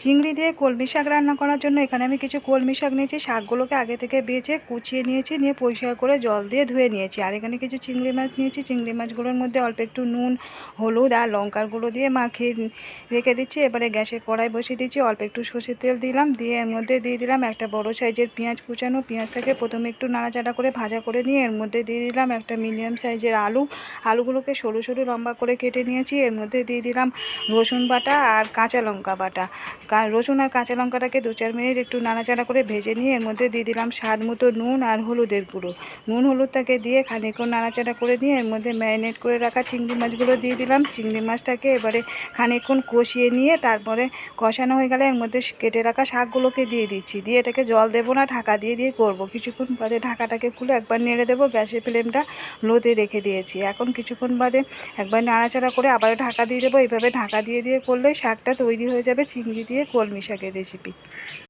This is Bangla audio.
চিংড়ি দিয়ে কলমি শাক রান্না করার জন্য এখানে আমি কিছু কলমি শাক নিয়েছি। শাকগুলোকে আগে থেকে বেছে কুচিয়ে নিয়েছি, নিয়ে পরিষ্কার করে জল দিয়ে ধুয়ে নিয়েছি। আর এখানে কিছু চিংড়ি মাছ নিয়েছি। চিংড়ি মাছগুলোর মধ্যে অল্প একটু নুন, হলুদ আর লঙ্কার গুঁড়ো দিয়ে মাখিয়ে রেখে দিচ্ছি। এবারে গ্যাসে কড়াই বসিয়ে দিচ্ছি, অল্প একটু সর্ষের তেল দিলাম, দিয়ে এর মধ্যে দিয়ে দিলাম একটা বড় সাইজের পেঁয়াজ কুচানো। পেঁয়াজটাকে প্রথমে একটু নাড়াচাড়া করে ভাজা করে নিয়ে এর মধ্যে দিয়ে দিলাম একটা মিডিয়াম সাইজের আলুগুলোকে সরু সরু লম্বা করে কেটে নিয়েছি। এর মধ্যে দিয়ে দিলাম রসুন বাটা আর কাঁচা লঙ্কা বাটা। রসুন আর কাঁচা লঙ্কাটাকে 2-4 মিনিট একটু নাড়াচাড়া করে ভেজে নিয়ে এর মধ্যে দিয়ে দিলাম স্বাদ মতো নুন আর হলুদের গুঁড়ো। নুন হলুদটাকে দিয়ে খানিকক্ষণ নাড়াচাড়া করে নিয়ে এর মধ্যে ম্যারিনেট করে রাখা চিংড়ি মাছগুলো দিয়ে দিলাম। চিংড়ি মাছটাকে এবারে খানিকক্ষণ কষিয়ে নিয়ে তারপরে কষানো হয়ে গেলে এর মধ্যে কেটে রাখা শাকগুলোকে দিয়ে দিচ্ছি। দিয়ে এটাকে জল দেবো না, ঢাকা দিয়ে দিয়ে করবো। কিছুক্ষণ বাদে ঢাকাটাকে খুলে একবার নেড়ে দেবো। গ্যাসের ফ্লেমটা লোতে রেখে দিয়েছি। এখন কিছুক্ষণ বাদে একবার নাড়াচাড়া করে আবার ঢাকা দিয়ে দেবো। এইভাবে ঢাকা দিয়ে দিয়ে করলে শাকটা তৈরি হয়ে যাবে চিংড়ি দিয়ে কলমি শাকের রেসিপি।